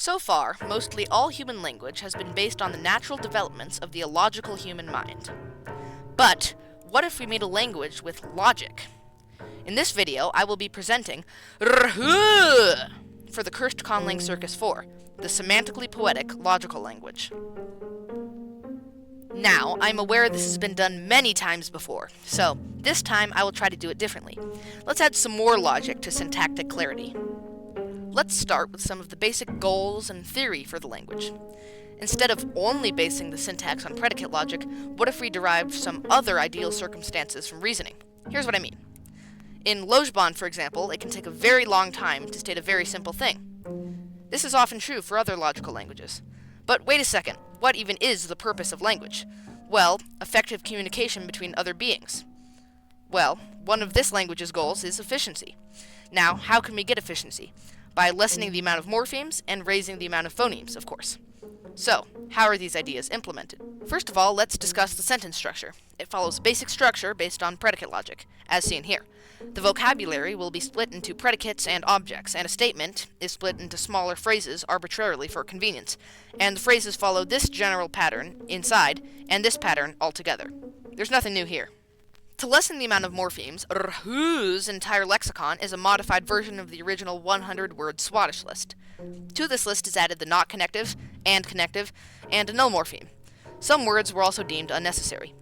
So far, mostly all human language has been based on the natural developments of the illogical human mind. But what if we made a language with logic? In this video, I will be presenting Rrhhøø for the cursed Conlang Circus 4, the semantically poetic logical language. Now, I'm aware this has been done many times before, so this time I will try to do it differently. Let's add some more logic to syntactic clarity. Let's start with some of the basic goals and theory for the language. Instead of only basing the syntax on predicate logic, what if we derived some other ideal circumstances from reasoning? Here's what I mean. In Lojban, for example, it can take a very long time to state a very simple thing. This is often true for other logical languages. But wait a second, what even is the purpose of language? Well, effective communication between other beings. Well, one of this language's goals is efficiency. Now, how can we get efficiency? By lessening the amount of morphemes and raising the amount of phonemes, of course. So, how are these ideas implemented? First of all, let's discuss the sentence structure. It follows basic structure based on predicate logic, as seen here. The vocabulary will be split into predicates and objects, and a statement is split into smaller phrases arbitrarily for convenience, and the phrases follow this general pattern inside, and this pattern altogether. There's nothing new here. To lessen the amount of morphemes, Rrhhøø's entire lexicon is a modified version of the original 100-word Swedish list. To this list is added the not connective, and a null morpheme. Some words were also deemed unnecessary.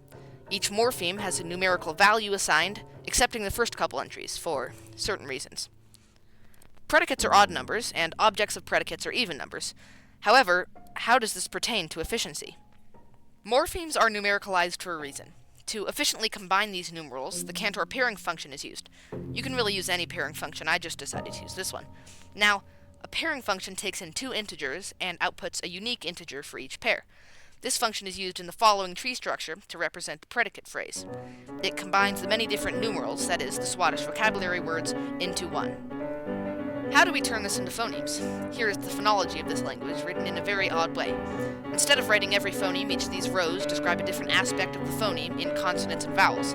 Each morpheme has a numerical value assigned, excepting the first couple entries, for certain reasons. Predicates are odd numbers, and objects of predicates are even numbers. However, how does this pertain to efficiency? Morphemes are numericalized for a reason. To efficiently combine these numerals, the Cantor pairing function is used. You can really use any pairing function, I just decided to use this one. Now, a pairing function takes in two integers and outputs a unique integer for each pair. This function is used in the following tree structure to represent the predicate phrase. It combines the many different numerals, that is, the Swedish vocabulary words, into one. How do we turn this into phonemes? Here is the phonology of this language, written in a very odd way. Instead of writing every phoneme, each of these rows describe a different aspect of the phoneme in consonants and vowels.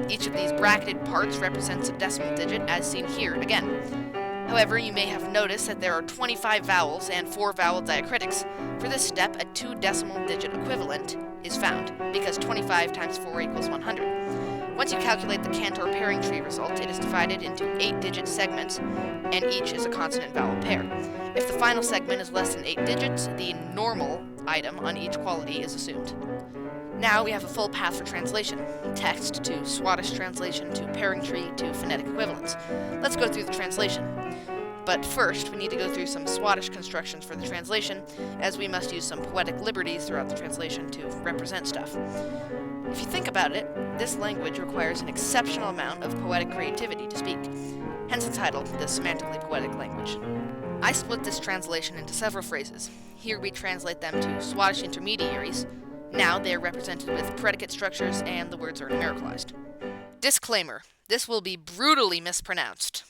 Each of these bracketed parts represents a decimal digit, as seen here again. However, you may have noticed that there are 25 vowels and 4 vowel diacritics. For this step, a 2 decimal digit equivalent is found, because 25 times 4 equals 100. Once you calculate the Cantor pairing tree result, it is divided into 8-digit segments, and each is a consonant-vowel pair. If the final segment is less than 8 digits, the normal item on each quality is assumed. Now we have a full path for translation. Text to Swedish translation to pairing tree to phonetic equivalence. Let's go through the translation. But first, we need to go through some Swedish constructions for the translation, as we must use some poetic liberties throughout the translation to represent stuff. If you think about it, this language requires an exceptional amount of poetic creativity to speak, hence the title, the semantically poetic language. I split this translation into several phrases. Here we translate them to Swedish intermediaries. Now they are represented with predicate structures and the words are numericalized. Disclaimer: this will be brutally mispronounced.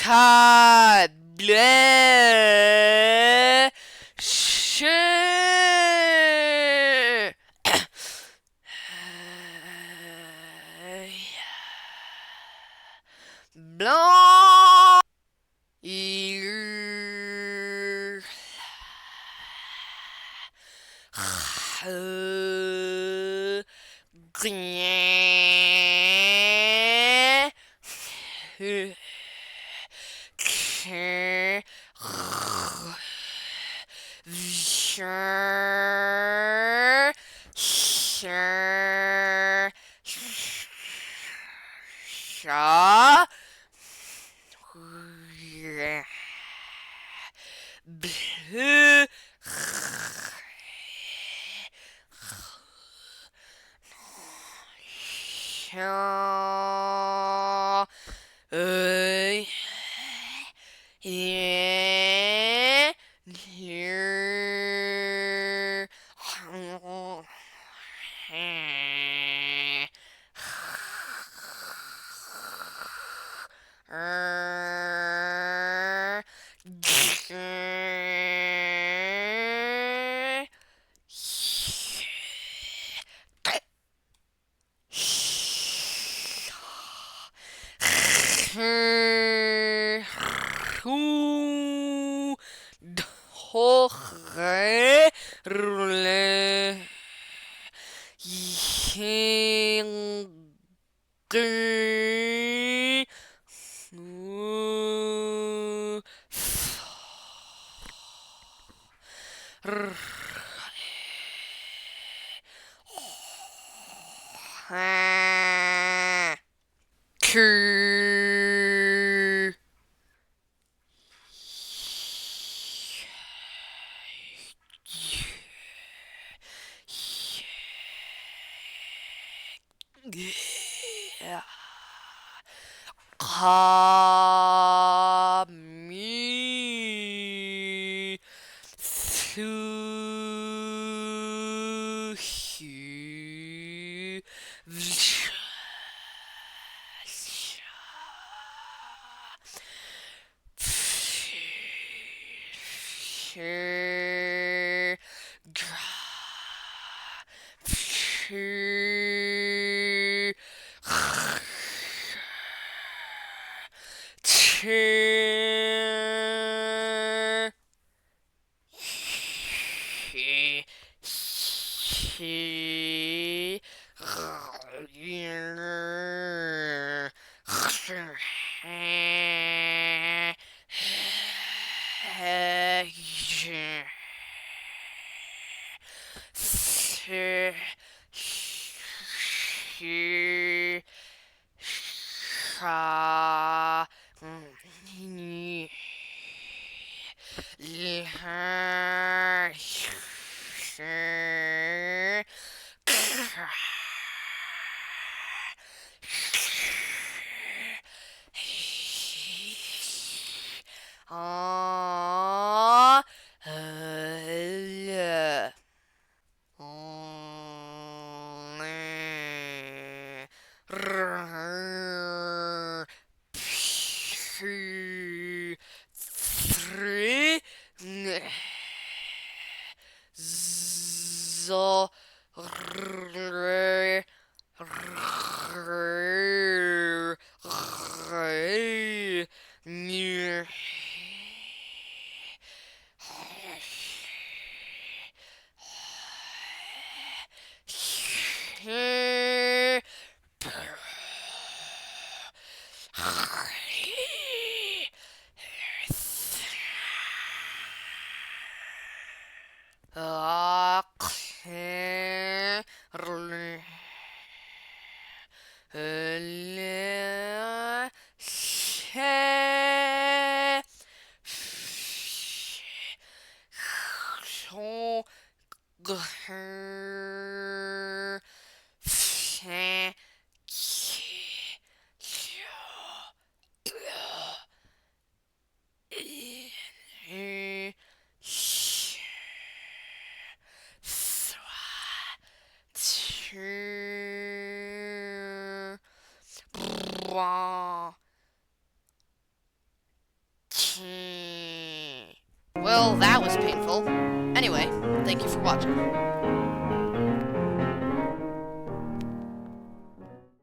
God bless. Blanc. me So well, that was painful. Anyway, thank you for watching.